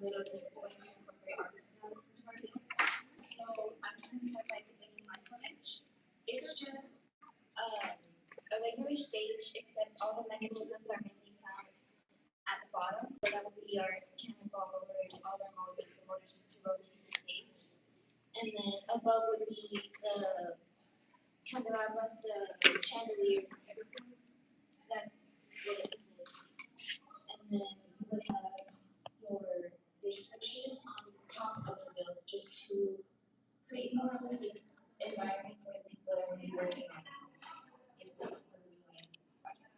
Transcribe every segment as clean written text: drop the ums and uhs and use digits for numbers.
little bit going to incorporate our personality into our games. So I'm just going to start by explaining my stage. It's just a regular stage, except all the mechanisms are mainly found at the bottom. So that would be our cannonballers, all their motors, the motors to rotate the stage. And then above would be the candelabras, the chandelier, everything that would include. And then you would have your switches on top of the build just to create more of a safe environment for the people that will be working on it. If it's a relay project.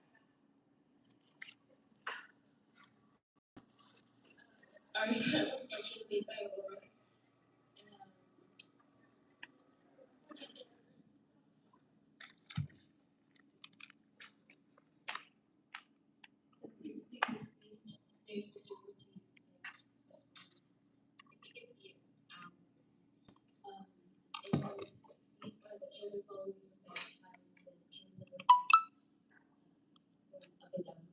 Our sketch is made by Aurora. So basically, this stage, there's this routine. If you can see it, and these are the chemicals that have the chemical up and down.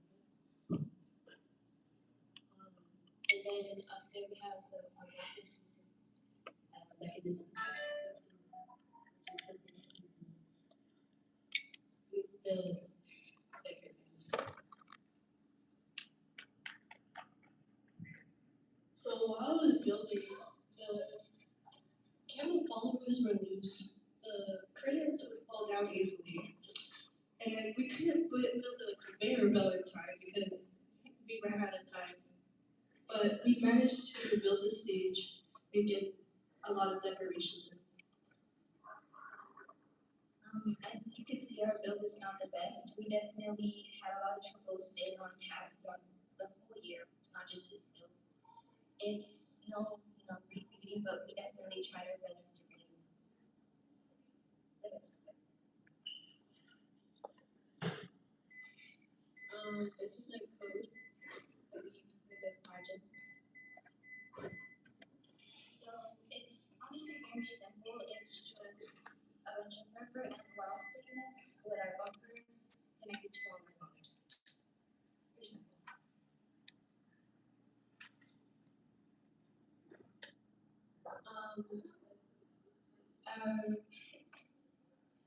And then up there we have the mechanism, which is supposed to move the vector. So while I was building, the camel followers were loose. The curtains would fall down easily. And we couldn't build a conveyor belt in time because we ran out of time. But we managed to build the stage and get a lot of decorations in. As you can see, our build is not the best. We definitely had a lot of trouble staying on task throughout the whole year, not just this build. It's no, great beauty, but we definitely tried our best to bring the best of it. This is a code that we use for the project. So it's honestly very simple. It's just a bunch of member and while statements with our bumpers connected to all our motors. Very simple.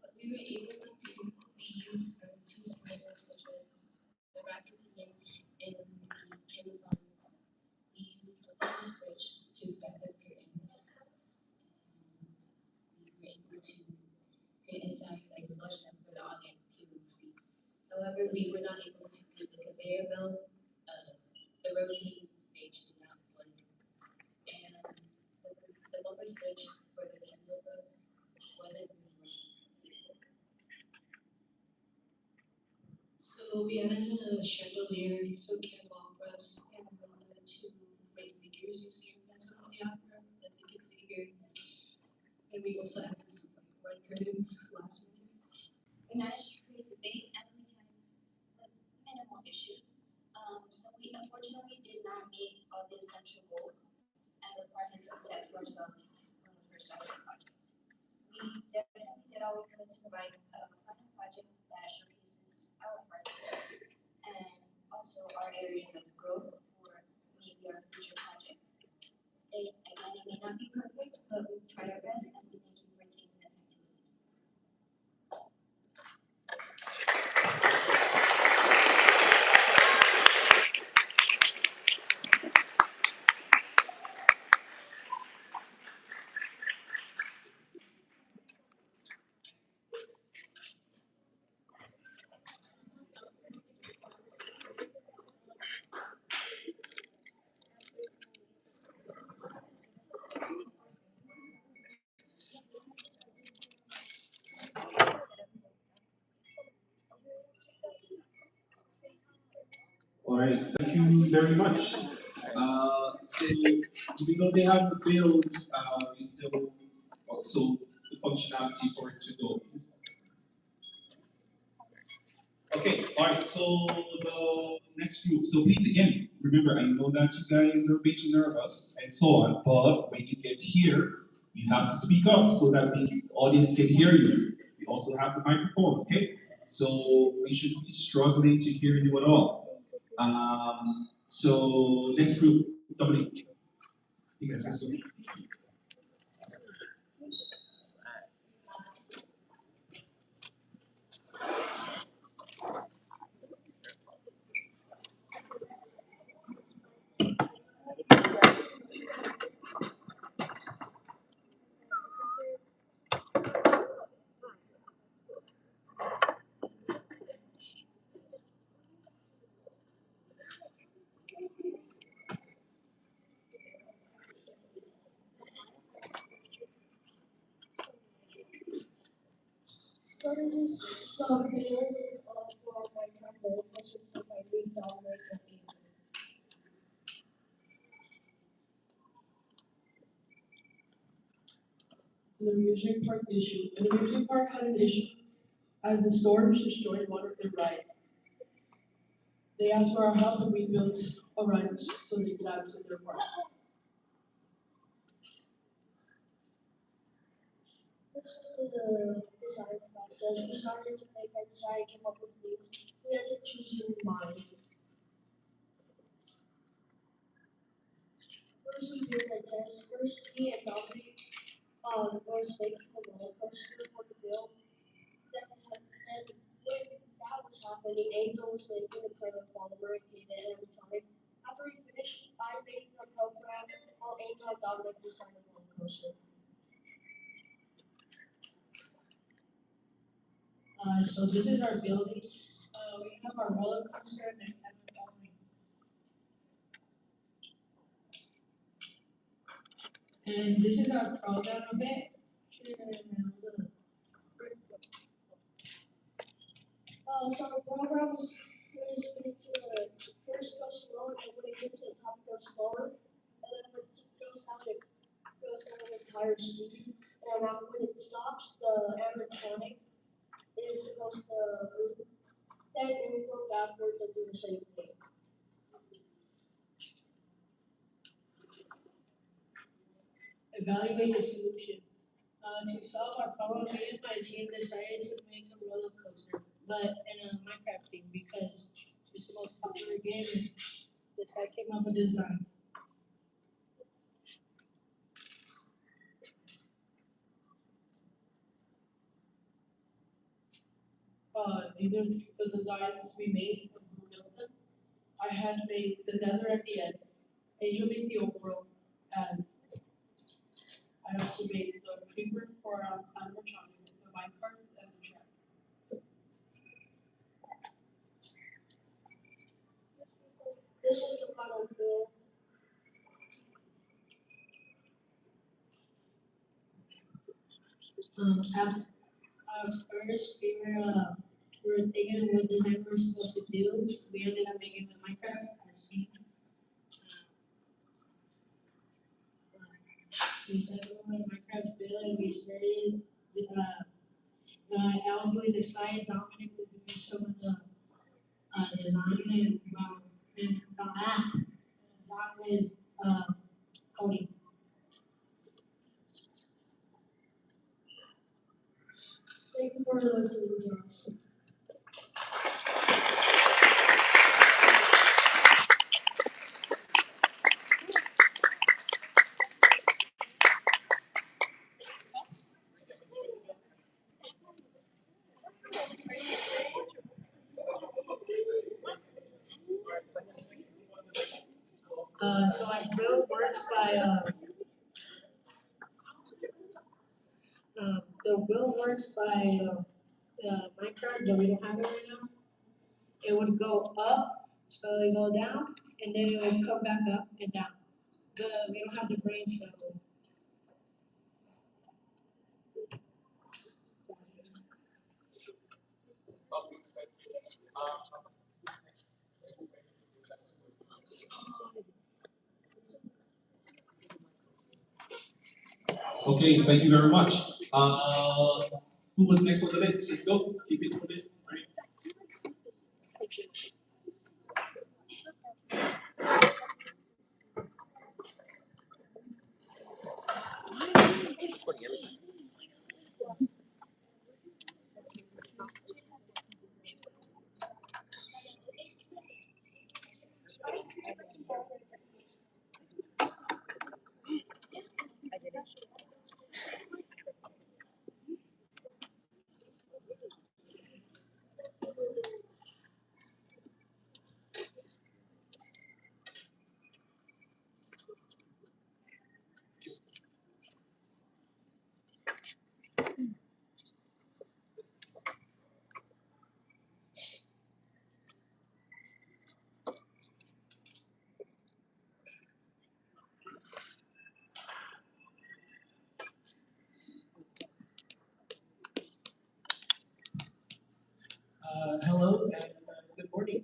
What we were able to do, we used two mechanisms, which was the racket pinion and the chemical. We used a switch to set the curtains. We were able to create a size like slush them for the audience to see. However, we were not able to do the conveyor belt. The rotating stage did not work. And the bumper switch for the candelabras wasn't really useful. So we added a chandelier, so candelabras, and the two main figures you see in Phantom of the Opera, as you can see here. And we also added some red curtains last minute. We managed to create the base and the mechanics with minimal issue. So we unfortunately did not meet all the essential goals and requirements we set for ourselves when we first started the project. We definitely did all we could to provide a final project that showcases our partnership and also our areas of growth for maybe our future projects. Again, it may not be perfect, but we've tried our best and we thank you for taking the time to listen to us. All right, thank you very much. So even though they have the build, we still also the functionality for it to go. Okay, all right. So the next group. So please again, remember, I know that you guys are a bit nervous and so on, but when you get here, you have to speak up so that the audience can hear you. You also have the microphone. Okay, so we should be struggling to hear you at all. So next group, Dominique. You guys, let's go. What is this? The build for my temple, which is for my $3 company. The amusement park issue. An amusement park had an issue as the storage destroyed one of their rides. They asked for our help and we built a ride so they could add to their park. This was the design process. We started to make our design, came up with things. We had to choose your mind. First, we did a test. First, me and Dominic was making a roller coaster for the build. Then, and when that was happening, Angel was making a polymer and did it every time. After we finished, I made the program while Angel and Dominic designed the roller coaster. So this is our building. We have our roller coaster and then have the following. And this is our program of it. So the program was when to first go slow, and then when it gets to the top, go slower, and then when it goes down, it goes down at a higher speed. And when it stops, the animatronic is supposed to move. Then it will go backwards and do the same thing. Evaluate the solution. To solve our problem, me and my team decided to make a roller coaster, but in a Minecraft theme because it's the most popular game and this guy came up with this design. These are the designs we made when we built them. I had made the nether at the end, Angel made the overall, and I also made the creeper for animatronic, the minecart, and the track. This was the final build. At first we were thinking what design we were supposed to do. We ended up making the Minecraft as scene. We said we were Minecraft build and we started I was doing the slide, Dominic was doing some of the design and Don was coding. Thank you for listening to us. So I build works by the build works by Minecraft, but we don't have it right now. It would go up, so it go down, and then it would come back up and down. We don't have the brain cell. Okay, thank you very much. Who was next on the list? Let's go. Keep it moving. Right. Hello and good morning.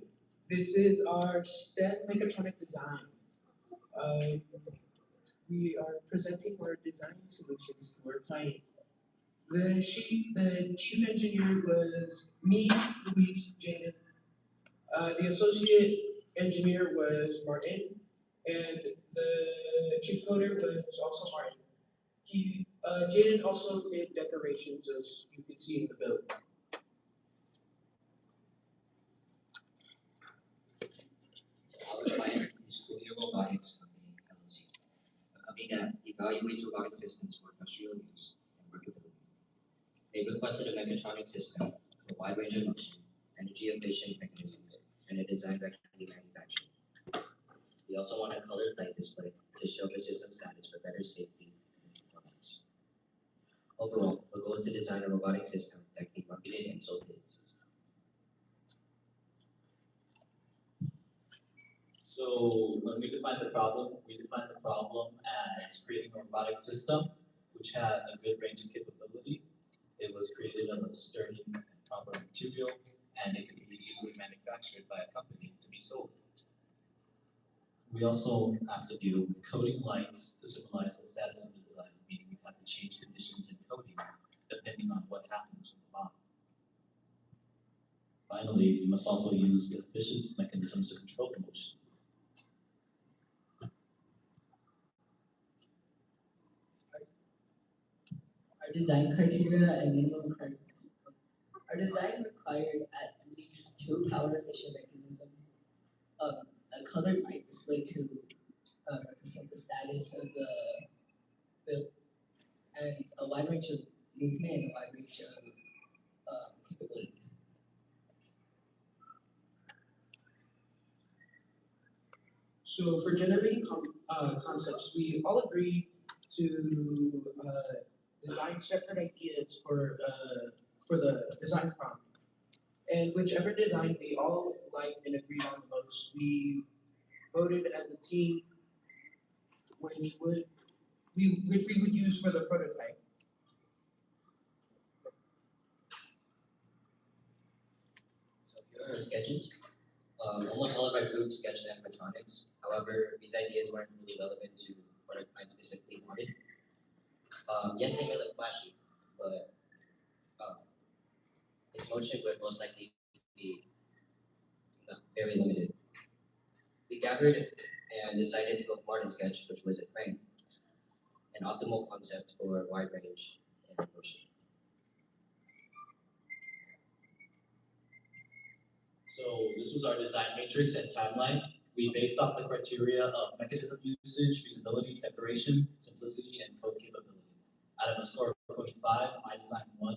This is our STEM mechatronic design. Um, we are presenting our design solutions to our client. The chief engineer was me, Luis, Jaden. The associate engineer was Martin, and the chief coder was also Martin. Jaden also did decorations, as you can see in the build. Our client is Studio Robotics Company LLC, a company that evaluates robotic systems for industrial use and workability. They requested a mechatronic system for a wide range of motion, energy efficient mechanisms, and a design that can be manufactured. We also want a colored light display to show the system status for better safety and performance. Overall, the goal is to design a robotic system that can be marketed and sold to businesses. So when we define the problem as creating a robotic system which had a good range of capability. It was created of a sturdy and proper material, and it could be easily manufactured by a company to be sold. We also have to deal with coding lights to symbolize the status of the design, meaning we have to change conditions in coding depending on what happens with the bomb. Finally, we must also use efficient mechanisms to control the motion. Our design criteria and minimum requirements. Our design required at least two power efficient mechanisms, a colored light display to represent the status of the build, and a wide range of movement and a wide range of capabilities. So for generating concepts, we all agree to design separate ideas for the design prompt. And whichever design we all liked and agreed on the most, we voted as a team, which we would use for the prototype. So here are our sketches. Almost all of our group sketched animatronics. However, these ideas weren't really relevant to what our client specifically wanted. Yes, they may look flashy, but its motion would most likely be very limited. We gathered and decided to go for Martin's sketch, which was a frame, an optimal concept for wide range and motion. So this was our design matrix and timeline. We based off the criteria of mechanism usage, feasibility, decoration, simplicity, and code capability. Out of a score of 25, my design won.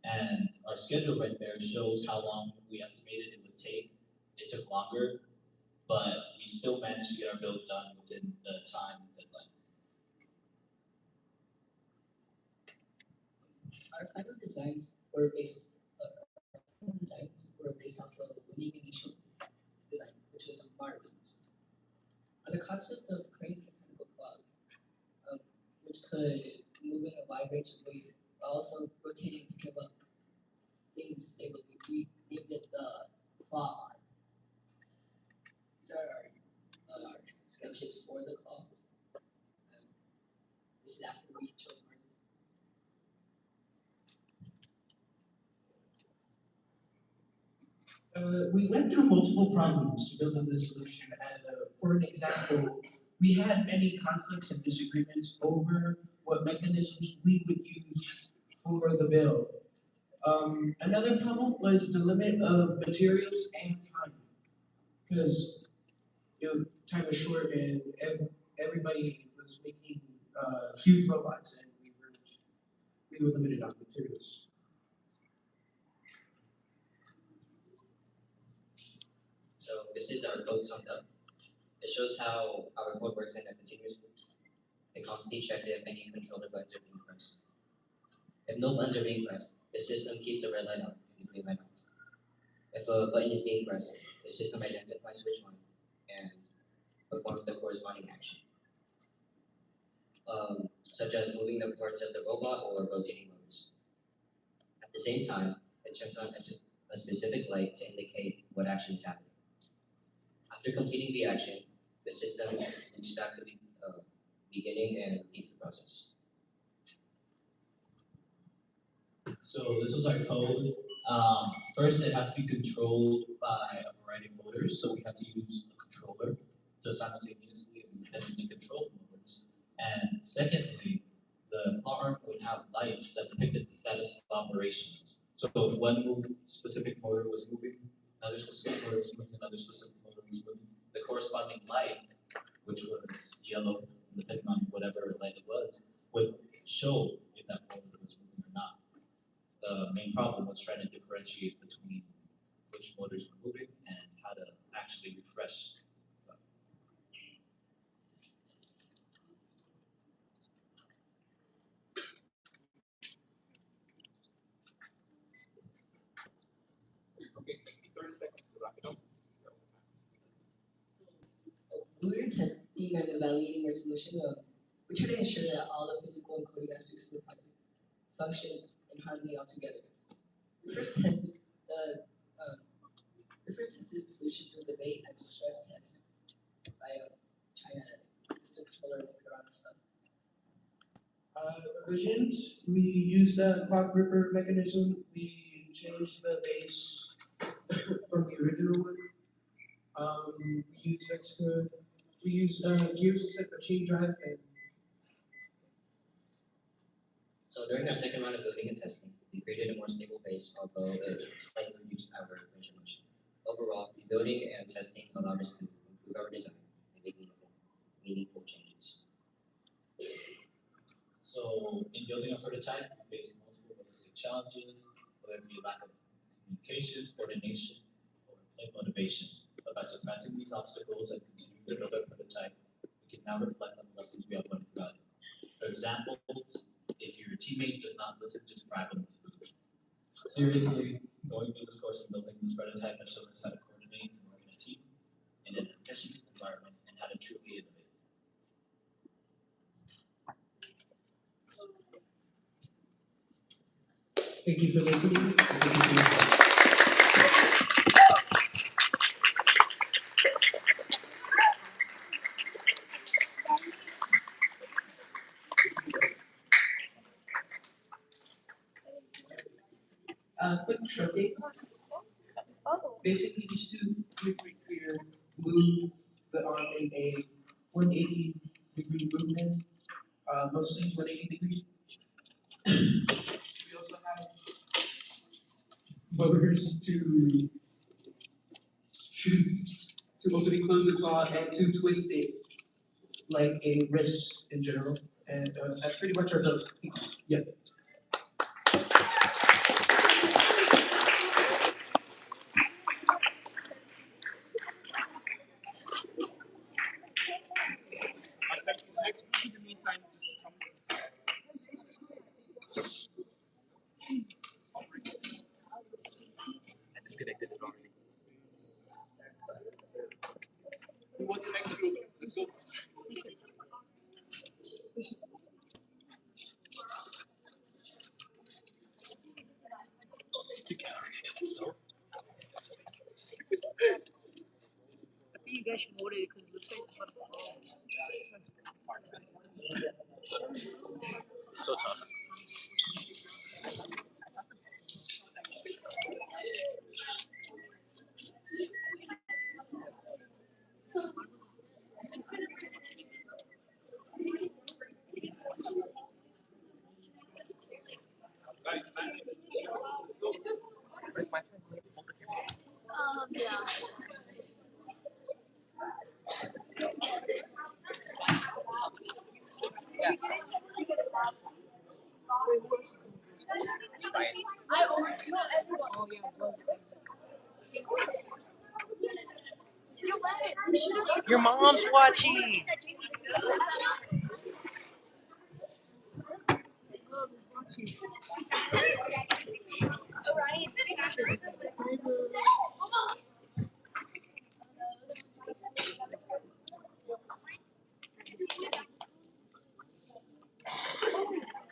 And our schedule right there shows how long we estimated it would take. It took longer, but we still managed to get our build done within the time deadline. Our final designs were based off of winning initial design, which was Martin's. On the concept of cranes mechanical clock, which could move in a wide range of ways, while also rotating to give up things stably. We named it the claw arm. These are our sketches for the claw. This is after we chose Martin's. We went through multiple problems to build this solution, and for an example, we had many conflicts and disagreements over what mechanisms we would use for the build. Another problem was the limit of materials and time, because time was short and everybody was making huge robots, and we were limited on materials. So this is our code summed up. It shows how our code works in a continuous loop. It constantly checks if any controller buttons are being pressed. If no buttons are being pressed, the system keeps the red light on and the green light off. If a button is being pressed, the system identifies which one and performs the corresponding action, such as moving the parts of the robot or rotating motors. At the same time, it turns on a specific light to indicate what action is happening. After completing the action, the system loops back to the beginning and repeats the process. So this was our code. First, it had to be controlled by a variety of motors, so we had to use a controller to simultaneously and independently control the motors. And secondly, the farm would have lights that depicted the status of operations. So if one specific motor was moving, another specific motor was moving, another specific motor was moving, the corresponding light, which was yellow, depending on whatever light it was, would show if that motor was moving or not. The main problem was trying to differentiate between which motors were moving and how to actually refresh. Okay, 30 seconds to wrap it up. When we were testing and evaluating our solution, we tried to ensure that all the physical and coding aspects of the project function in harmony altogether. We first tested the solution through debate and stress test by trying to control our work around stuff. Revisions, we used the clock ripper mechanism, we changed the base from the original one. We used extra, we used gears instead of chain drive and So during our second round of building and testing, we created a more stable base, although it slightly reduced our range of motion. Overall, rebuilding and testing allowed us to improve our design and make meaningful changes. So in building a prototype, we faced multiple realistic challenges, whether it be lack of communication, coordination, or plain motivation. But by surpassing these obstacles and continuing to build our prototype, we can now reflect on the lessons we have learned throughout it. For example, if your teammate does not listen, just grab them the food. Seriously, going through this course and building this prototype has shown us how to coordinate and work in a team in an efficient environment and how to truly innovate. thank you for listening. And thank you for your time. Quick update. Basically, these two movement here move the arm in a 180-degree movement, mostly 180 degrees. We also have motors to open and close the claw and to twist it like a wrist in general. And that's pretty much our build. Yeah. Next, in the meantime, just come. I disconnected it already. Who was the next group? Let's go. I think you guys should vote it because it looks like it's fun. So tough. Guys, Yeah. I always know everyone. Oh, yeah. You let it. You should have. Your mom's watching.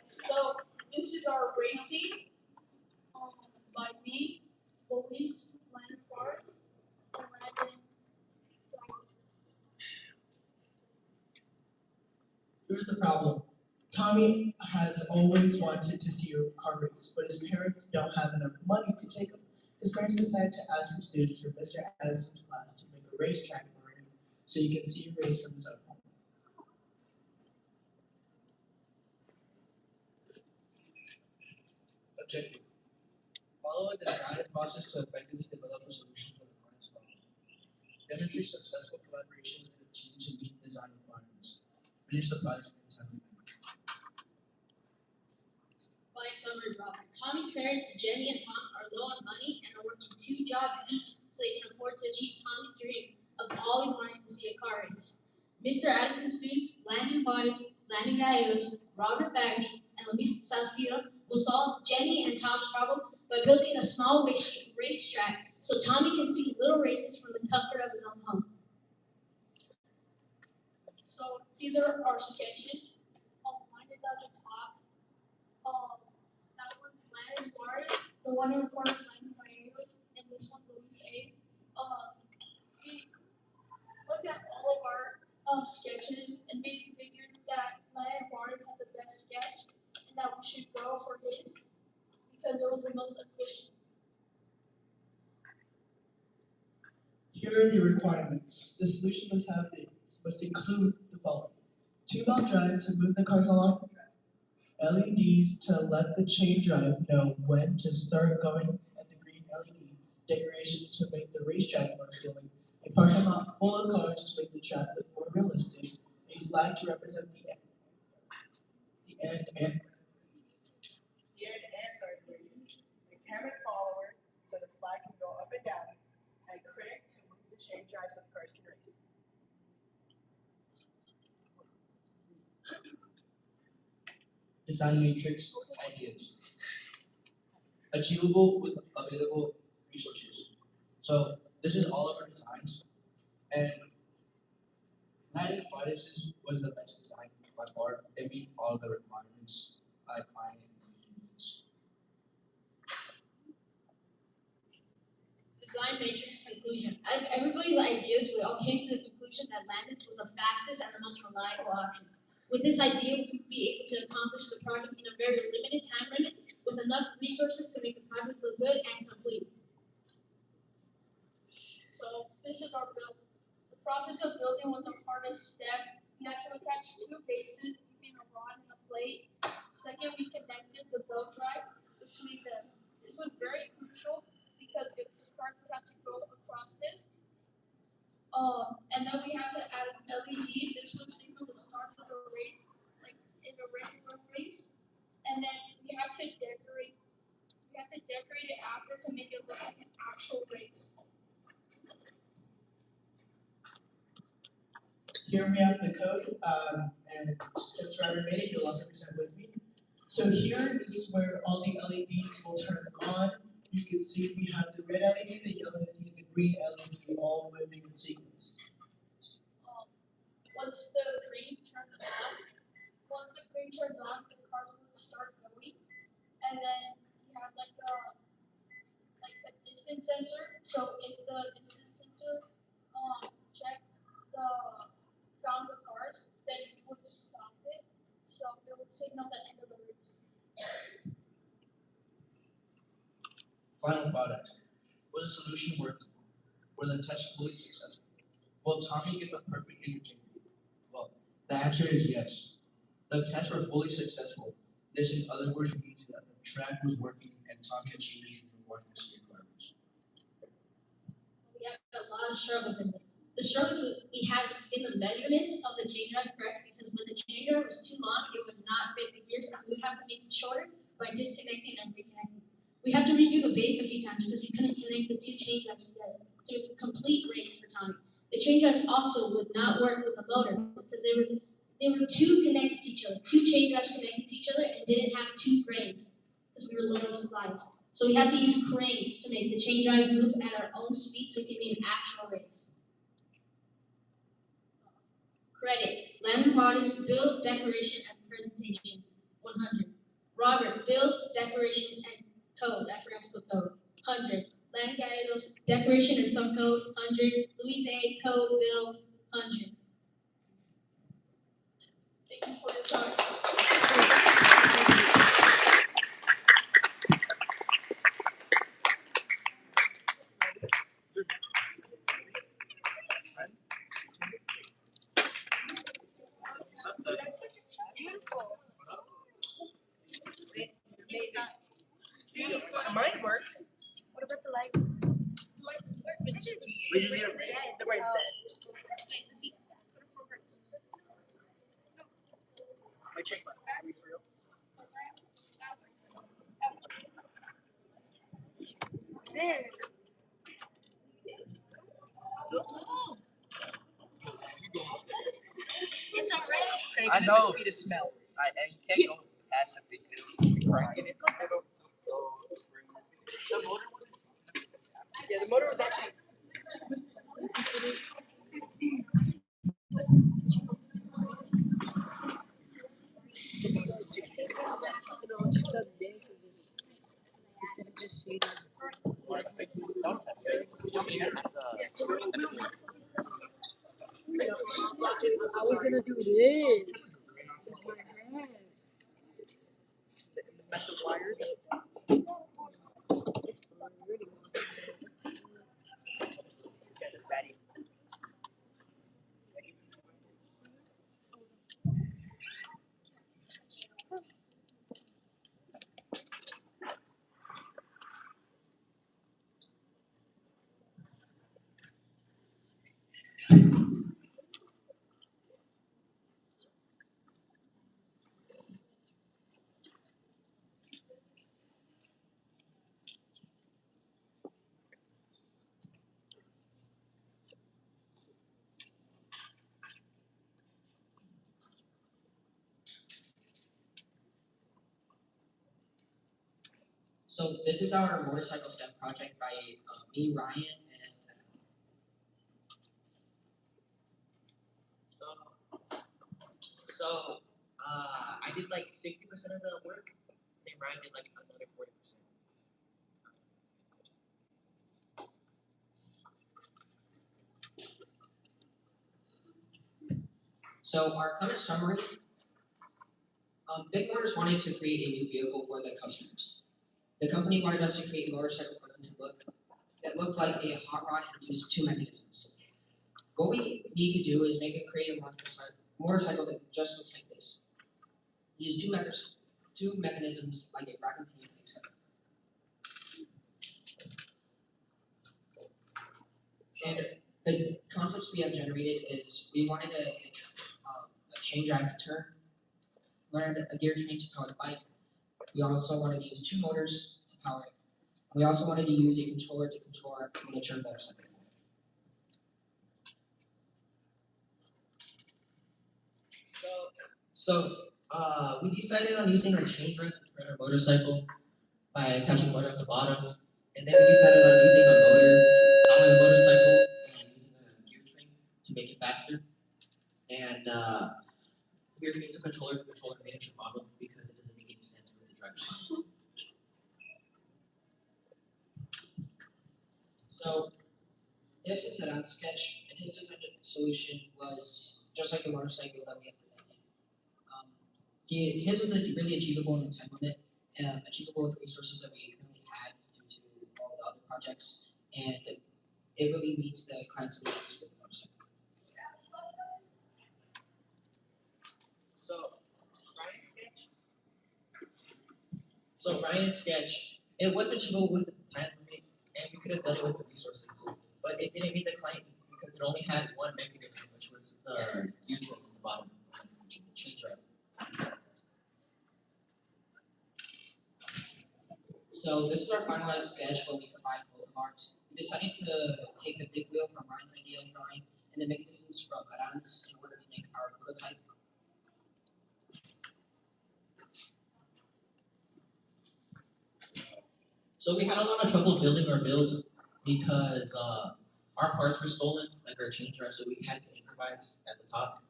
So this is our racing by me. What we Here's the problem. Tommy has always wanted to see a car race, but his parents don't have enough money to take him. His parents decided to ask his students from Mr. Adamson's class to make a racetrack for him so he can see a race from his own home. Objective. Follow a design process to effectively develop a solution for the client's problem. Demonstrate successful collaboration within a team to meet design requirements. Finish the project in a timely manner. Client summary problem. Tommy's parents, Jenny and Tom, are low on money and are working 2 jobs each so they can afford to achieve Tommy's dream of always wanting to see a car race. Mr. Adamson's students, Landon Juarez, Landon Gallegos, Robert Bagby, and Luis Salcido will solve Jenny and Tom's problem by building a small racetrack so Tommy can see little races from the comfort of his own home. So these are our sketches. Mine is at the top. That one's Landon Juarez. The one in the corner is Landon Gallegos, and this one Luis A. We looked at all of our sketches and we figured that Landon Juarez had the best sketch and that we should go for his because it was the most efficient. Here are the requirements. The solution must include the following. 2-belt drives to move the cars along the track. LEDs to let the chain drive know when to start going at the green LED. Decorations to make the racetrack more appealing. A parking lot full of cars to make the track look more realistic. A flag to represent the end and The end and start race. A camera follower so the flag can go up and down. And a crank to move the chain drive so the cars can race. design matrix ideas. Achievable with available resources. So this is all of our designs, and Landon Juarez's was the best design by far. It meet all the requirements by client needs. Design matrix conclusion. Out of everybody's ideas, we all came to the conclusion that Landon's was the fastest and the most reliable option. With this idea, we would be able to accomplish the project in a very limited time limit with enough resources to make the project look good and complete. So this is our build. The process of building was the hardest step. We had to attach 2 bases using a rod and a plate. Second, we connected the belt drive between them. This was very crucial because if the cars would have to go across this. And then we had to add an LED. This would signal the start of the race, like in a regular race. And then we had to decorate. We had to decorate it after to make it look like an actual race. Here we have the code, and since Robert made it, he'll also present with me. So here is where all the LEDs will turn on. You can see we have the red LED, the yellow LED, the green LED, all moving in sequence. Once the green turns on, the cars would start going, and then you have like a distance sensor. So if the distance sensor found the cars, then it would stop it. So it would signal the end of the race. Final product. Was the solution working? Were the tests fully successful? Will Tommy get the perfect interchange? Well, the answer is yes. The tests were fully successful. This, in other words, means that the track was working and Tommy achieved his requirements. We had a lot of struggles in there. The struggles we had was in the measurements of the chain drive, correct? Because when the chain drive was too long, it would not fit the gears, and we would have to make it shorter by disconnecting and reconnecting. We had to redo the base a few times because we couldn't connect the 2 chain drives together to make a complete race for Tommy. The chain drives also would not work with the motor because they were 2 connected to each other. 2 chain drives connected to each other and didn't have 2 cranes because we were low on supplies. So we had to use cranes to make the chain drives move at our own speed so it could be an actual race. Credit. Landon Juarez, build, decoration, and presentation. 100. Robert, build, decoration, and code. I forgot to put code. 100. Landon Gallegos, decoration and some code. 100. Luis A, code, build. 100. Thank you. works. What about the lights? Lights work, but it's just We just need a red. The red's dead. Wait, let's see. Wait, check button. Are we for real? There. It's already. Craig, I the know. speed of smell. And you can't go past something. Yeah, the motor was actually. I was gonna do this. Mess with wires. Yeah, this baddie. So this is our motorcycle STEM project by me, Ryan, and so I did like 60% of the work, and Ryan did like another 40%. So our kind of summary, Big Motors wanted to create a new vehicle for their customers. The company wanted us to create a motorcycle for them to look that looked like a hot rod and used two mechanisms. What we need to do is make a creative motorcycle that just looks like this. Use two mechanisms like a rack and pinion, etc. And the concepts we have generated is we wanted a chain drive to turn, learn a gear train to power the bike. We also wanted to use two motors to power it. We also wanted to use a controller to control our miniature motorcycle. So we decided on using a chain drive to turn our motorcycle by attaching a motor at the bottom, and then we decided on using a motor, powering the motorcycle, and using a gear train to make it faster. And we're going to use a controller to control our miniature model because it doesn't make any sense for it to drive lines. So this is an sketch, and his designed solution was just like the motorcycle that we have presented. His was really achievable in the time limit, achievable with the resources that we currently had due to all the other projects, and it really meets the client's needs with the motorcycle. Ryan's sketch, it was achievable with the time limit, and we could have done it with the resources, but it didn't meet the client because it only had one mechanism, which was the gear train at the bottom, the chain drive. So this is our finalized sketch where we combined both of ours. We decided to take the big wheel from Ryan's idea of drawing and the mechanisms from Adan's in order to make our prototype. So we had a lot of trouble building our build because our parts were stolen, like our chain drive, so we had to improvise at the top.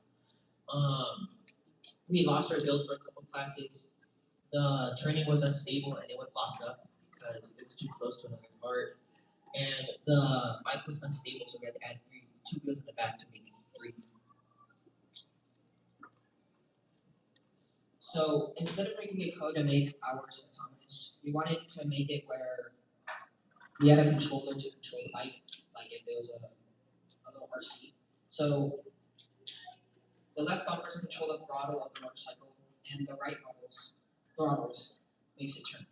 We lost our build for a couple classes. The turning was unstable and it would lock up because it was too close to another part. And the bike was unstable, so we had to add two wheels in the back to make it three. So instead of making a code to make ours autonomous, we wanted to make it where we had a controller to control the bike, like if there was a little RC. So the left bumpers control the throttle of the motorcycle, and the right throttles makes it turn.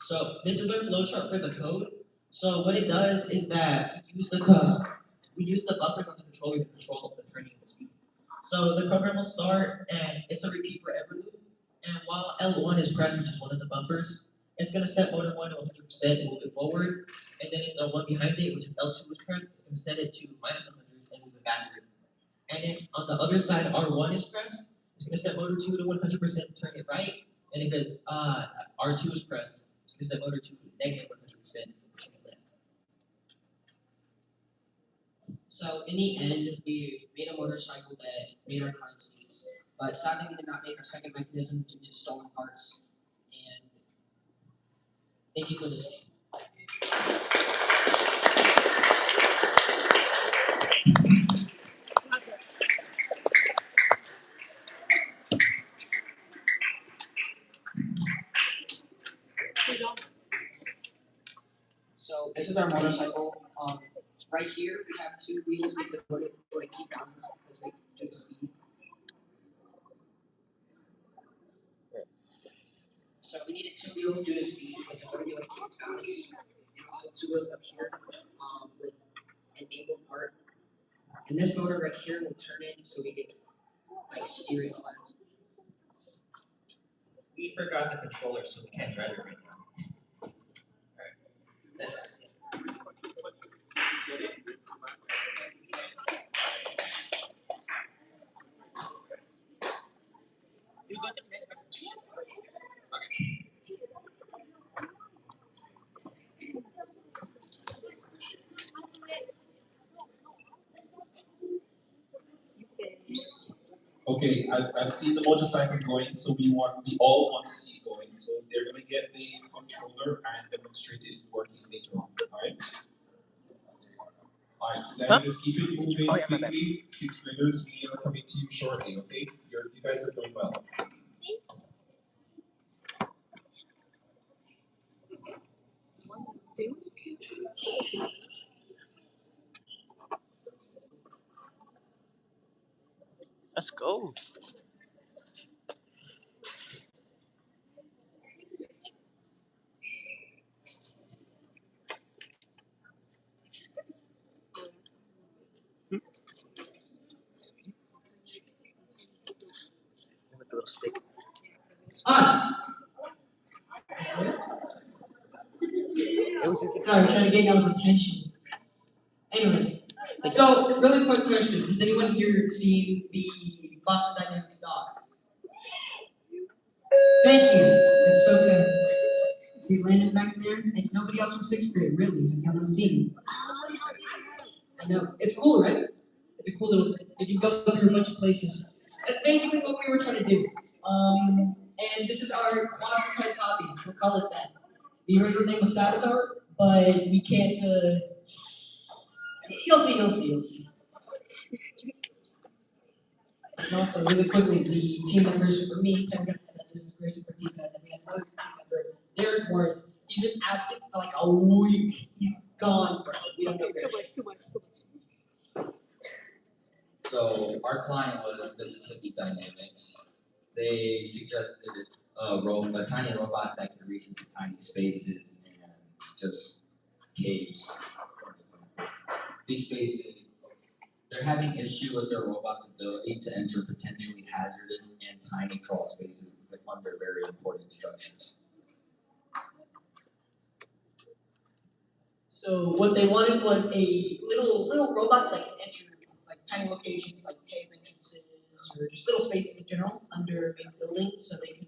So this is our flowchart for the code. So what it does is that we use the bumpers on the controller to control the turning and speed. So the program will start and it's a repeat for every loop. And while L1 is pressed, which is one of the bumpers, it's gonna set motor 1 to 100% and move it forward. And then the one behind it, which is L2 is pressed, it's gonna set it to minus 100 and move it backward. And then on the other side, R1 is pressed, it's gonna set motor 2 to 100%, turn it right. And if it's R2 is pressed, it's gonna set motor 2 to negative 100%, turn it left. So in the end, we made a motorcycle that made our clients' needs, but sadly we did not make our second mechanism due to stolen parts. And thank you for listening. So this is our motorcycle. Right here we have two wheels because we're going to keep balance because we do the speed. So we needed two wheels due to speed because in order to be able to keep its balance. And also two wheels up here with an angle part. And this motor right here will turn in so we can like steer it all out. We forgot the controller, so we can't drive it right now. That's it. Okay, I've seen the motorcycle going, so we all want to see it going. So they're gonna get the controller and demonstrate it working later on. Alright? Alright, so guys, just keep it moving quickly. Sixth graders, we are coming to you shortly, okay? You guys are doing well. Let's go. With the little stick. Sorry, I'm trying to get y'all's attention. Anyways, so really quick question: has anyone here seen the Boston Dynamics doc? Thank you. It's so good. See Landon back there, and nobody else from sixth grade. Really, you haven't seen. I know. It's cool, right? It's a cool little thing. You can go through a bunch of places. That's basically what we were trying to do. And this is our quadruped copy. We'll call it that. The original name was Saboteur, but we can't. You'll see. And also, really quickly, the team members for me, Kevin, this is Grayson Pratika, and we have another team member, Derek Morris. He's been absent for like a week. He's gone, bro. We don't know where he is. So our client was Mississippi Dynamics. They suggested a tiny robot that could reach into tiny spaces and just caves. These spaces, they're having issue with their robot's ability to enter potentially hazardous and tiny crawl spaces under very important structures. So what they wanted was a little robot that can enter like tiny locations like cave entrances or just little spaces in general under main buildings so they can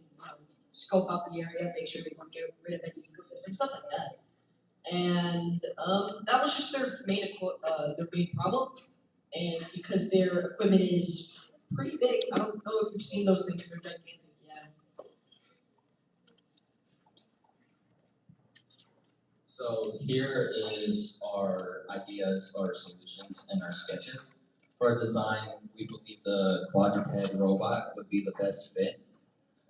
scope out the area, make sure they don't get rid of any ecosystem, stuff like that. And that was just their main problem. And because their equipment is pretty big, I don't know if you've seen those things, they're gigantic, yeah. So here is our ideas, our solutions, and our sketches. For our design, we believe the quadruped robot would be the best fit.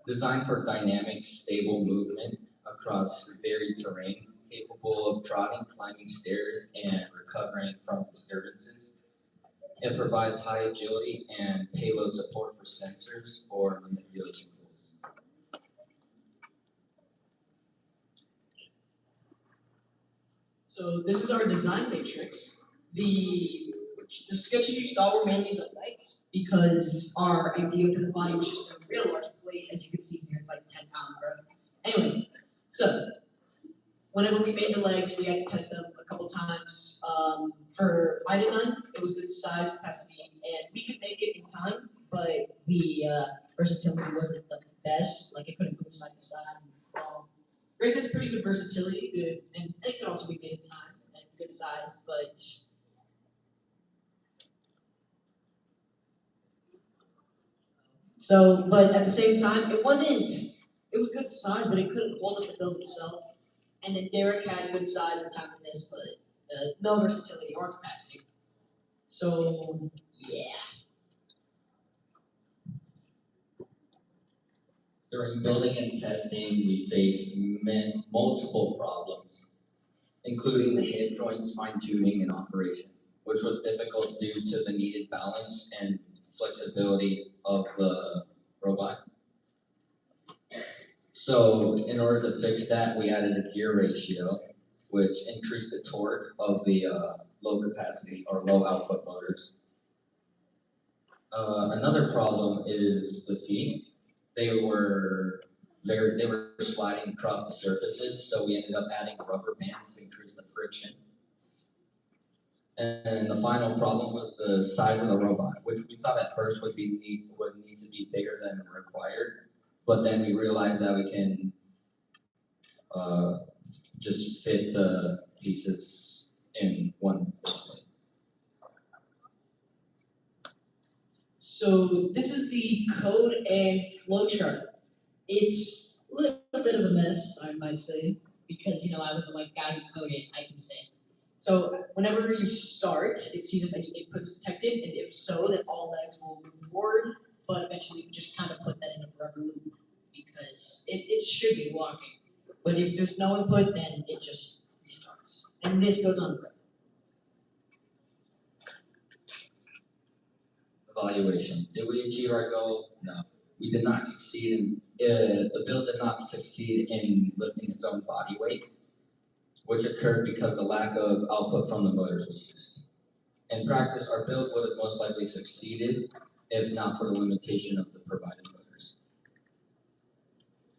Designed for dynamic, stable movement across varied terrain, capable of trotting, climbing stairs, and recovering from disturbances. It provides high agility and payload support for sensors or manipulation tools. So this is our design matrix. The sketches you saw were mainly the legs because our idea for the body was just a real large plate, as you can see here, it's like 10-pound growth. Anyways, so whenever we made the legs, we had to test them a couple times. For my design, it was good size, capacity, and we could make it in time, but the versatility wasn't the best. Like it couldn't move side to side. Grace had pretty good versatility, good, and it could also be made in time and good size, but but at the same time, it was good size, but it couldn't hold up the build itself. And then Derek had good size and timeliness, but no versatility or capacity. So yeah. During building and testing, we faced multiple problems, including the hip joints fine-tuning and operation, which was difficult due to the needed balance and flexibility of the robot. So in order to fix that, we added a gear ratio, which increased the torque of the low capacity or low output motors. Another problem is the feet. They were sliding across the surfaces, so we ended up adding rubber bands to increase the friction. And the final problem was the size of the robot, which we thought at first would need to be bigger than required, but then we realized that we can just fit the pieces in one display. So this is the code and flowchart. It's a little bit of a mess, I might say, because I was the guy who coded, I can say. So whenever you start, it sees if any input's detected, and if so, then all legs will move forward, but eventually we just kind of put that in a forever loop because it should be walking. But if there's no input, then it just restarts. And this goes on forever. Evaluation. Did we achieve our goal? No. We did not succeed the build did not succeed in lifting its own body weight, which occurred because the lack of output from the motors we used. In practice, our build would have most likely succeeded if not for the limitation of the provided motors.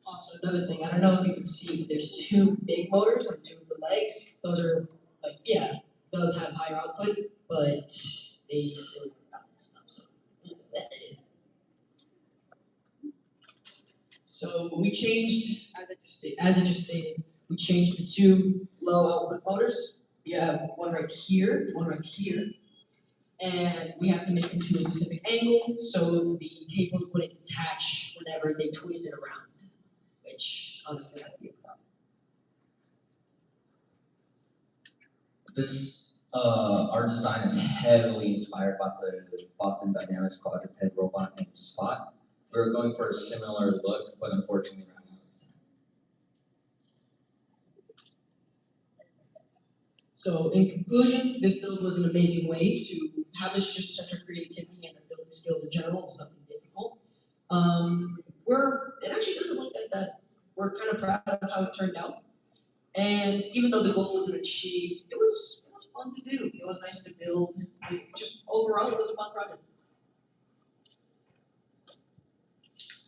Also, another thing, I don't know if you can see, but there's two big motors on two of the legs. Those are those have higher output, but they still balance them. So we changed, as I just stated, we changed the two low output motors. We have one right here, and we have to make them to a specific angle so the cables wouldn't detach whenever they twist it around, which honestly that'd be a problem. Our design is heavily inspired by the Boston Dynamics quadruped robot named Spot. We were going for a similar look, but unfortunately ran out of time. So in conclusion, this build was an amazing way to have us just test our creativity and our building skills in general with something difficult. It actually doesn't look like that. We're kind of proud of how it turned out. And even though the goal wasn't achieved, it was fun to do. It was nice to build. Overall, it was a fun project.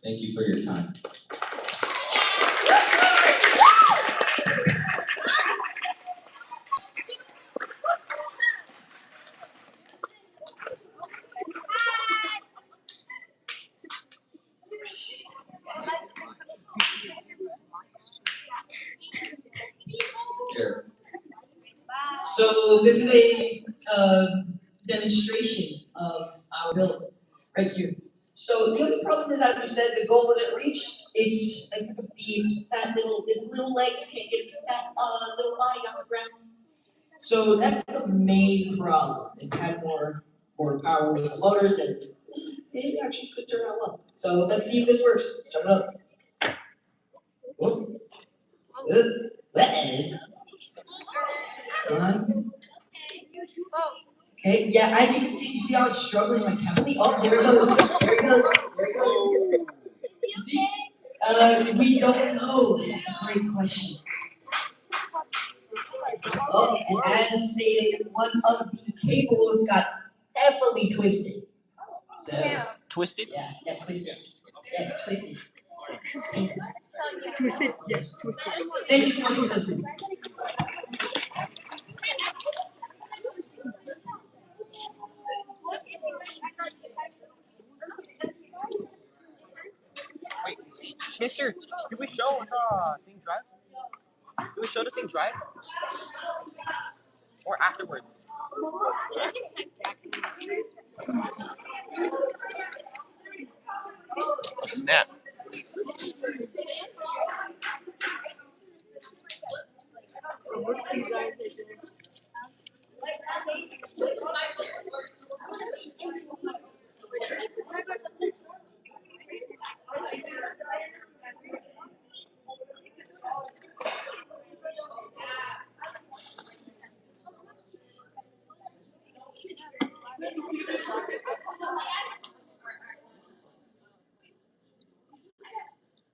Thank you for your time. Here. So this is a demonstration of our build right here. So the only problem is, as we said, the goal wasn't reached. It's like a bee. Its little legs can't get its fat little body on the ground. So that's the main problem. It had more power with the motors, then it actually could turn out well. So let's see if this works. Start it up. Whoop. One. Okay, yeah, as you can see, you see how it's struggling like heavily? Oh, there it goes. There it goes. There it goes. You see? We don't know. That's a great question. Oh, and as stated, one of the cables got heavily twisted. So, Twisted? yeah, twisted. Yes, twisted. Twisted, yes, twisted. Thank you so much for listening. Wait, Mister, did we show the thing drive? Did we show the thing drive? Or afterwards? Snap.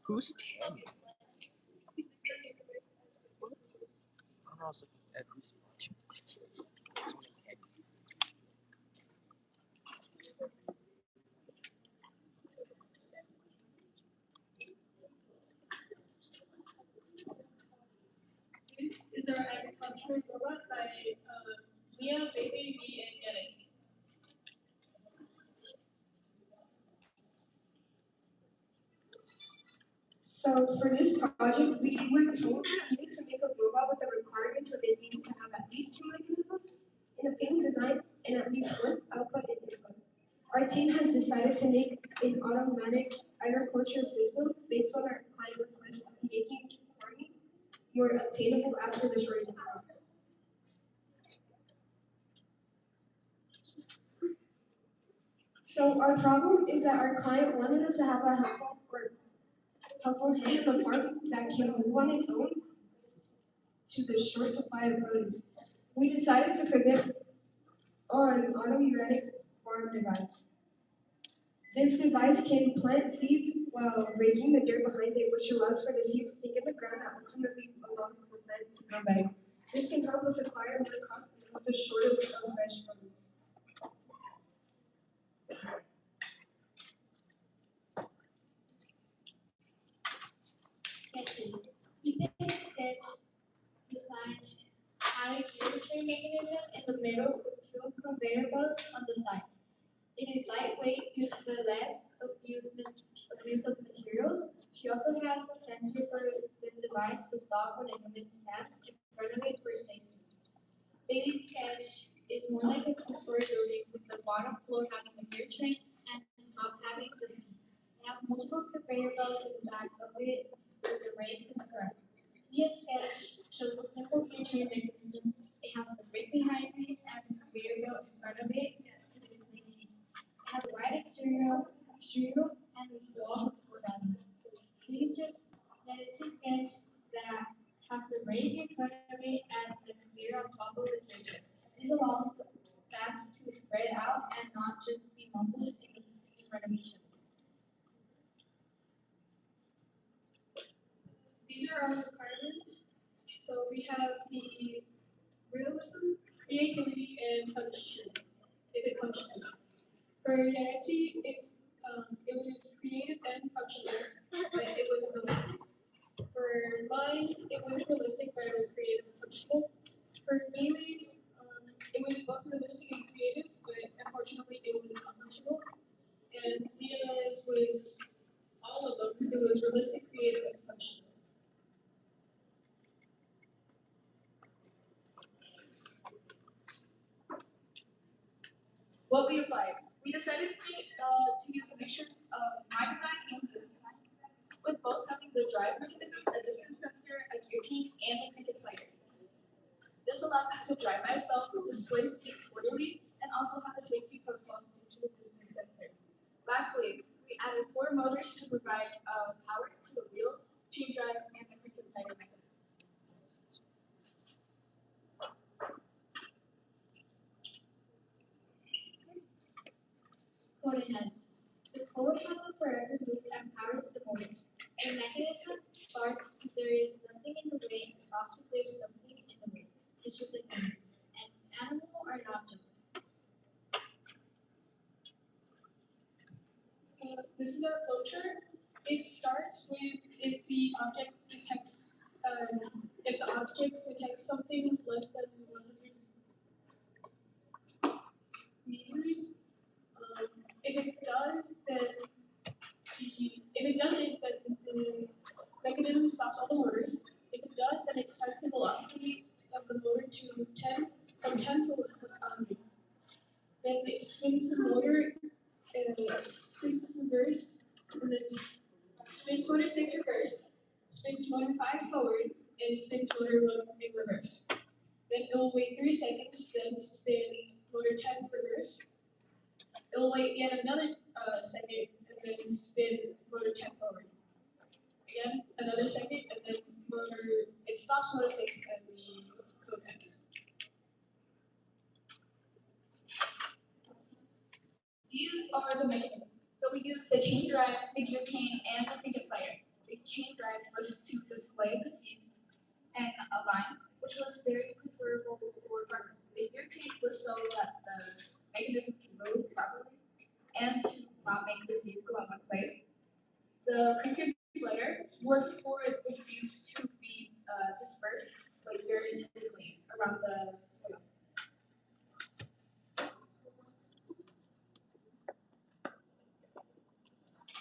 Who's Tammy? I'm also at who's watching. Someone named Tammy. This is our agricultural robot by Leah, Baby, me, and Yannick. So for this project, we were told we needed to make a robot with the requirements of it needing to have at least two mechanisms in a pin design and at least one output and input. Our team has decided to make an automatic agriculture system based on our client request of making farming more obtainable after the shortage of crops. So our problem is that our client wanted us to have a helpful hand on a farm that can move on its own to the short supply of produce. We decided to present on an automatic farm device. This device can plant seeds while raking the dirt behind it, which allows for the seeds to sink in the ground and ultimately allows the plant to grow better. This can help us acquire more cost and help the shortage of fresh produce. Sketches. Even sketch designs had a gear train mechanism in the middle with two conveyor belts on the side. It is lightweight due to the less use of materials. She also has a sensor for the device to stop when a human stands in front of it for safety. Bailey's sketch is more like a two-story building with the bottom floor having the gear train and the top having the seats. They have multiple conveyor belts in the back of it with the rails in the front. This sketch shows a simple gear train mechanism. It has a brake behind it and a conveyor belt in front of it to display seats. It has a wide exterior and a wall for that. These just that it's a sketch that has the rake in front of it and the conveyor on top of the gear. This allows the fats to spread out and not just be mumbled in front of each other. These are our requirements. So we have the realism, creativity, and punishment. If it functions. For Yanity, it was creative and functional, but it wasn't realistic. For mine, it wasn't realistic, but it was creative and functional. For Bailey's, it was both realistic and creative, but unfortunately it was not functional. And Leah's was all of them. It was realistic, creative, and functional. What we applied. We decided to use a mixture of my design and his design, with both having the drive mechanism, a distance sensor, a gear piece, and a cricket slider. This allows it to drive by itself, display seats orderly, and also have a safety protocol due to the distance sensor. Lastly, we added 4 motors to provide power to the wheels, chain drives, and the cricket slider mechanism. Code ahead. The code has a forever loop and powers the motors. The mechanism starts if there is nothing in the way and stops if there is something in the way. The which is an animal or an object. This is our flowchart. It starts with if the object detects something less than 100 meters. If it does, then if it doesn't, then the mechanism stops all the motors. If it does, then it starts the velocity of the motor to 10, from 10 to 100. Then it spins the motor 6 reverse, and then spins motor 6 reverse, spins motor 5 forward, and spins motor 1 in reverse. Then it will wait 3 seconds, then spin motor 10 reverse. It will wait yet another second, and then spin motor 10 forward. Again, another second, and then it stops motor 6 and the code ends. These are the mechanisms. So we use the chain drive, the gear chain, and the crank slider. The chain drive was to display the seats and a line, which was very preferable for farmers. The gear chain was so that the mechanism can move properly and to not make the seeds go in one place. The crank slider was for the seeds to be dispersed like very evenly around the soil.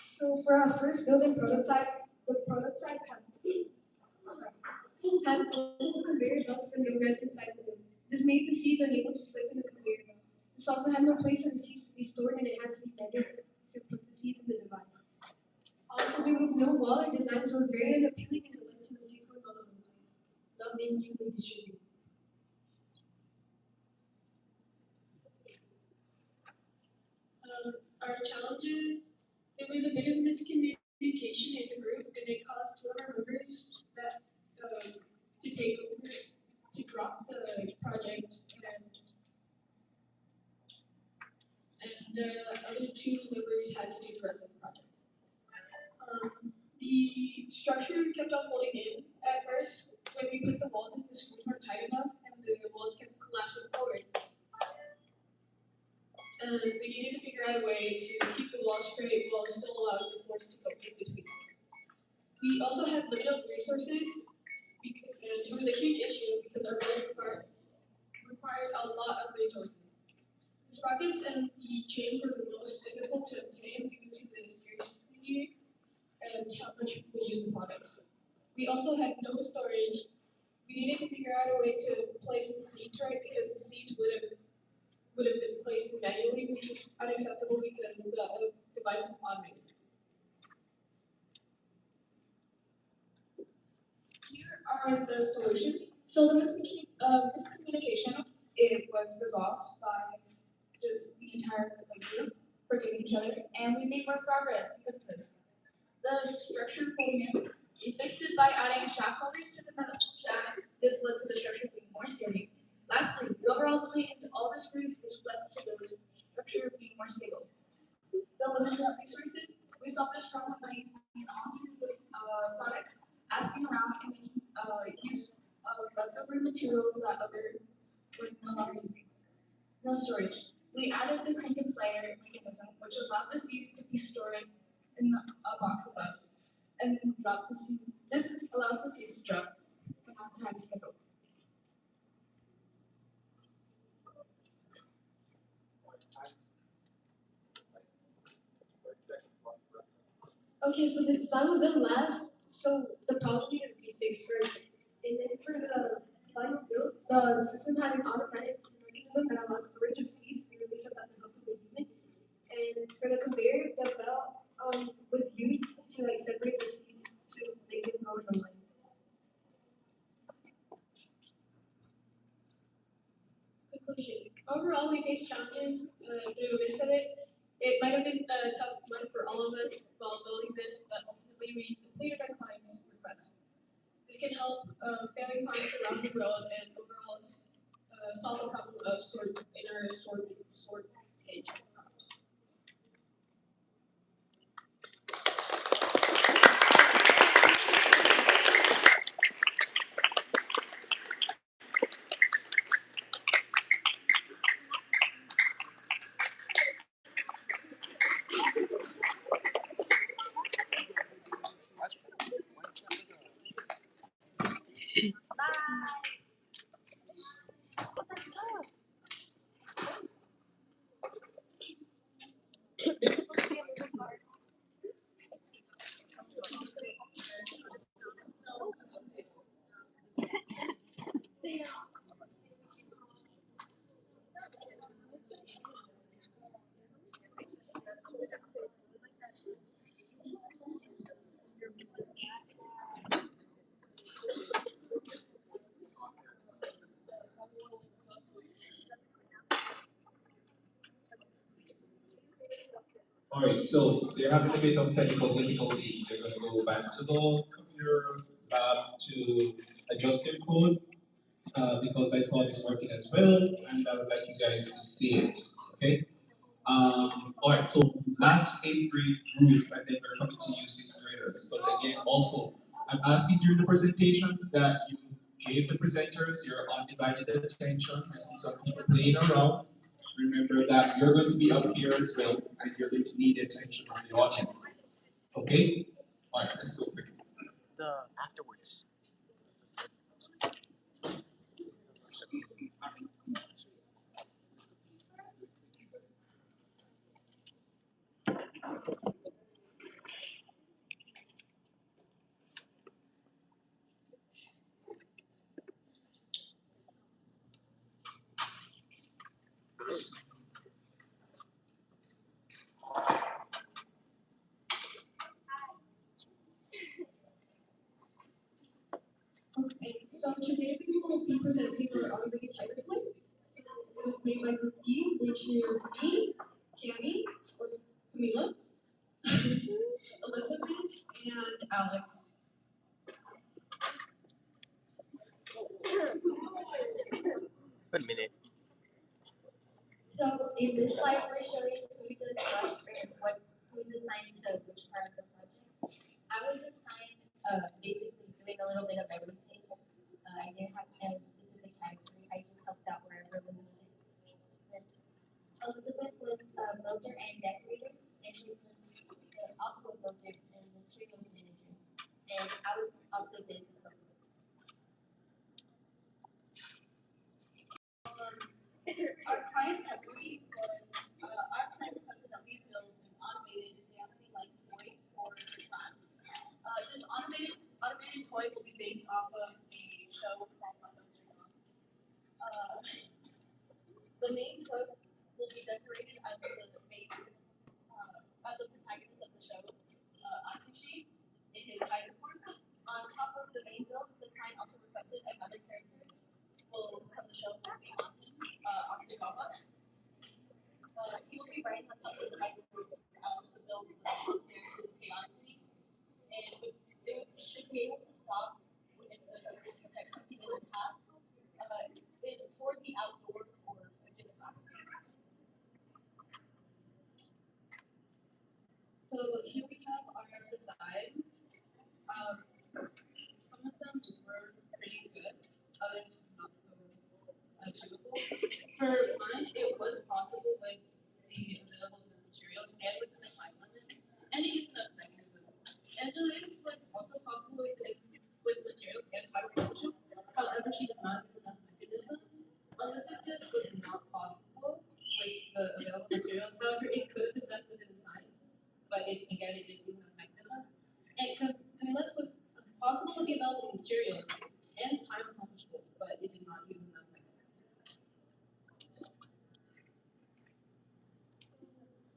So for our first building prototype, the prototype had multiple conveyor belts for no ramp inside the bin. This made the seeds unable to slip in the conveyor belt. This also had no place for the seeds to be stored, and it had to be bended to put the seeds in the device. Also, there was no wall or design, so it was very unappealing, and it led to the seeds going all over the place, not being evenly distributed. Our challenges, there was a bit of miscommunication in the group, and it caused 2 of our members to take over, to drop the project, and the other 2 members had to do the rest of the project. The structure kept on holding in at first. When we put the walls in, the screws weren't tight enough, and the walls kept collapsing forward. And we needed to figure out a way to keep the walls straight while still allowing the floors to go in between. We also had limited resources, and it was a huge issue because our building required a lot of resources. The sprockets and the chain were the most difficult to obtain due to the scarcity and how much people use the products. We also had no storage. We needed to figure out a way to place the seats right because the seats would have been placed manually, which is unacceptable because the device is automated. Here are the solutions. So the miscommunication, it was resolved by just the entire group forgiving each other, and we made more progress because of this. The structure folding in, we fixed it by adding shaft holders to the metal shafts. This led to the structure being more sturdy. Lastly, we overall tightened all the screws, which led to the structure being more stable. The limited resources, we solved this problem by using an alternative product, asking around and making use of leftover materials that other were no longer using. No storage. We added the crank and slider mechanism, which allowed the seeds to be stored in a box above, and then drop the seeds. This allows the seeds to drop and have time to get over. Okay, so the design was done last, so the problem needed to be fixed first. And then for the final build, the system had an automatic mechanism that allowed storage of seeds to be released without the help of the human. And for the conveyor, the belt was used to separate the seeds to make it go in the line. Conclusion. Overall, we faced challenges through the midst of it. It might have been a tough month for all of us while building this, but ultimately we completed our client's request. This can help failing clients around the world and overall solve the problem of sort stage crops. It's supposed to be a moving part. Alright, so they're having a bit of technical difficulties. They're gonna go back to the computer lab to adjust their code, because I saw this working as well, and I would like you guys to see it, okay? Alright, so last 8th grade group, and then we're coming to you 6th graders. But again, also, I'm asking during the presentations that you gave the presenters your undivided attention. I see some people playing around. Remember that you're going to be up here as well, and you're going to need the attention of the audience. Okay? Alright, let's go quick. The afterwards. Okay, so today we will be presenting our automated timer toy. It was made by Group E, which is me, Tammy, or Camila, Elizabeth, and Alex. Wait a minute. So in this slide, we're showing who does what and who's assigned to which part of the project. I was assigned basically doing a little bit of everything. I didn't have a specific category. I just helped out wherever was needed. Then Elizabeth was a builder and decorator, and she was also a builder and materials manager. And Alex also did the code. Our client summary was our client requested that we build an automated dancing like toy for the class. This automated toy will be based off of a show from the main toy will be decorated as the face, as the protagonist of the show, Atsushi, in his tiger form. On top of the main build, the client also requested another character will from the show will be on him, Akutagawa. He will be riding on top of the tiger form as the build is chaotically, and it should be able to stop if the text something in the path. It's for the outdoor or within the class use. So here we have our designs. Some of them were pretty good, others not so achievable. For mine, it was possible with the available materials and with the time limit, and it used enough mechanisms. Angelique's was also possible with materials and time restriction. However, she did not use enough mechanisms. Elizabeth's was not possible with the available materials. However, it could have been done within the time, but it again it didn't use enough mechanisms. And Camilla's was possible with the available materials and time possible, but it did not use enough mechanisms.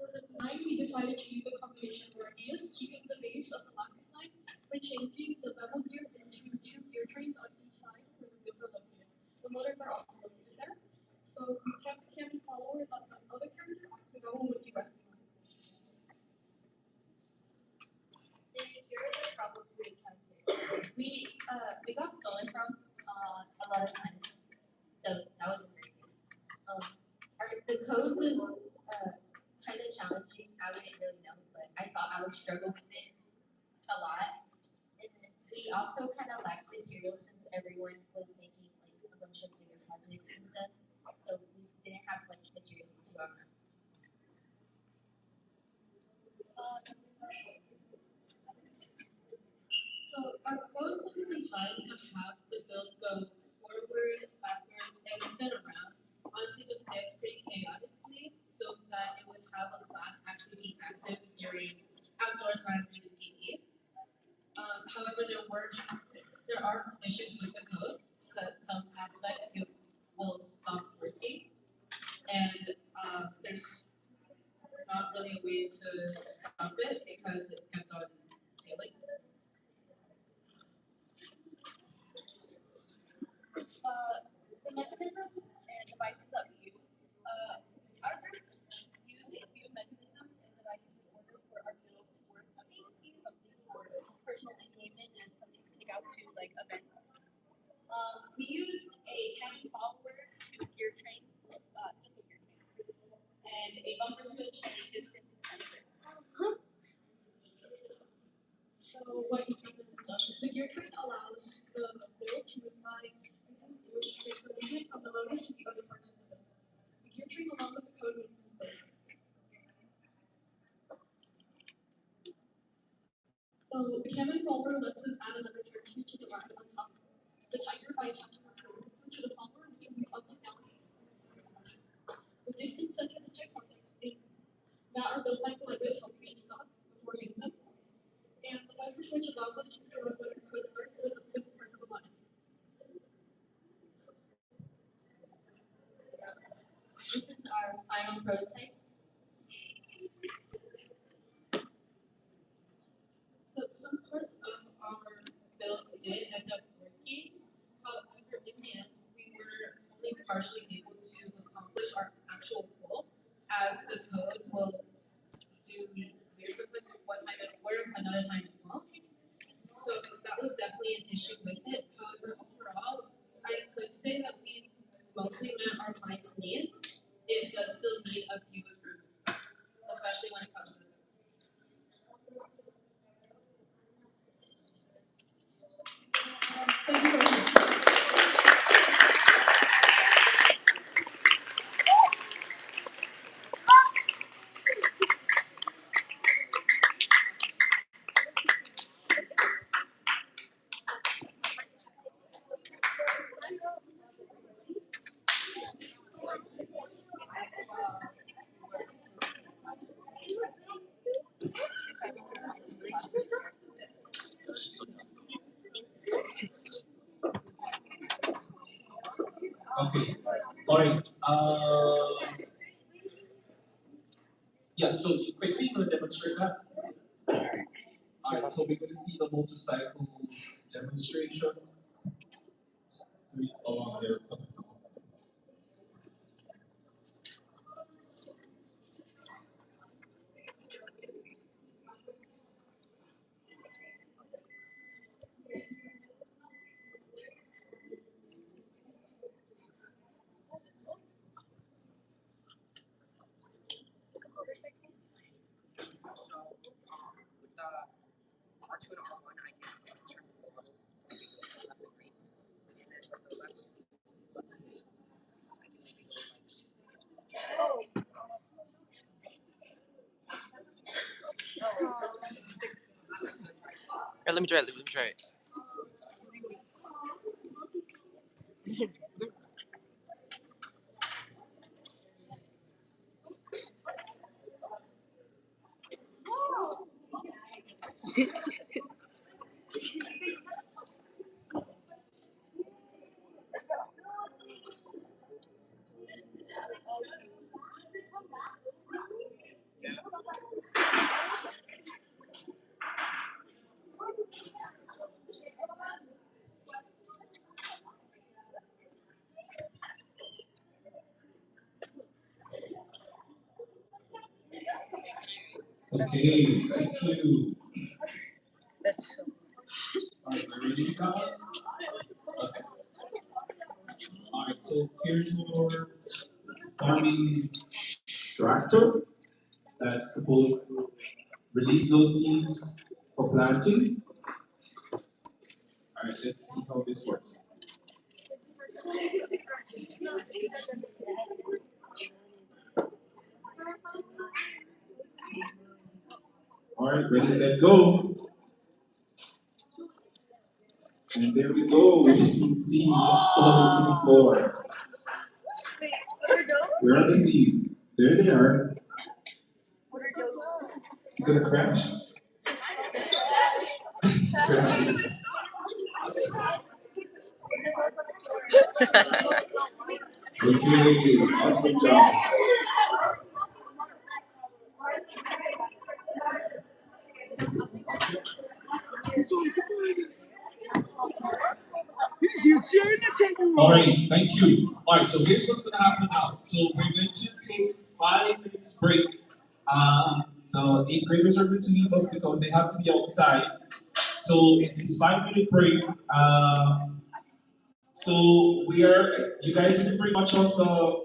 For the design, we decided to use a combination of ideas, keeping the base of the lock design by changing the bevel gear into 2 gear trains on each side where the wheels are located. The motors are also located there. So we kept the cabin follower that the other character to go with the rest of the Here are the problems we encountered. We got stolen from a lot of times, so that was very good. The code was kind of challenging. I wouldn't really know, but I would struggle with it a lot. And then we also kind of lacked materials since everyone was making like a bunch of bigger projects and stuff, so we didn't have much materials to go around. So our code was designed to have the build go forward, backwards, and spin around. Honestly, just dance pretty chaotically so that it would have a class actually be active during outdoor time during PE. However, there are issues with the code, because some aspects it will stop working, and there's not really a way to stop it because it kept on failing. The mechanisms and devices that we use, our group used a few mechanisms and devices in order for our build to work. Something for personal enjoyment and something to take out to like events. We used a cannon follower, two gear trains, simple gear trains, and a bumper switch and a distance sensor. So what each of them does, the gear train allows the build to move by the movement of the motors to the other parts of the build. The gear train along with the code moves both. So the cannon follower lets us add another character to the ride on top. The tiger by attaching the code to the follower, which will move up and down. The distance sensor detects objects that are built by Columbus helping us stop before hitting them. And the bumper switch allows us to control when our code starts with a simple press of a button. This is our final prototype. So some parts of our build did end up working. However, in the end, we were only partially able to accomplish our actual goal, as the code will do weird sequence one time it work, another time it won't. So that was definitely an issue with it. However, overall, I could say that we mostly met our client's needs. It does still need a few improvements, especially when it comes to the Thank you very much. Okay, alright, yeah, so you quickly gonna demonstrate that? Alright, so we're gonna see the motorcycles demonstration. Along there. Here, let me try it. Let me try it. Okay, thank you. That's so. Alright, we're ready to go? Okay. Alright, so here's our farming tractor that's supposed to release those seeds for planting. Alright, let's see how this works. Alright, ready, set, go. And there we go, we just see seeds falling to the floor. Wait, what are those? Where are the seeds? There they are. What are those? Is it gonna crash? It's crashing. Okay, awesome job. All right, thank you. All right, so here's what's going to happen now. So we're going to take 5 minutes break. The 8th graders are going to leave us because they have to be outside. So in this 5-minute break, so you guys didn't bring much of the, are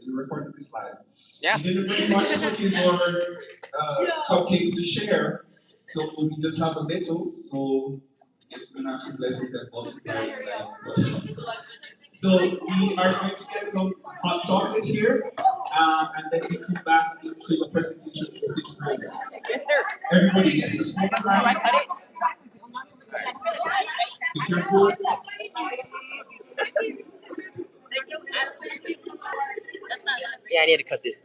you recording this live? Yeah. You didn't bring much cookies or cupcakes to share, so we just have a little, so it's going to have to bless it and multiply it. So we are going to get some hot chocolate here, and then we come back into the presentation for the 6th graders. Mister, Everybody, yes, this one. do I cut it? Be careful. Yeah, I need to cut this.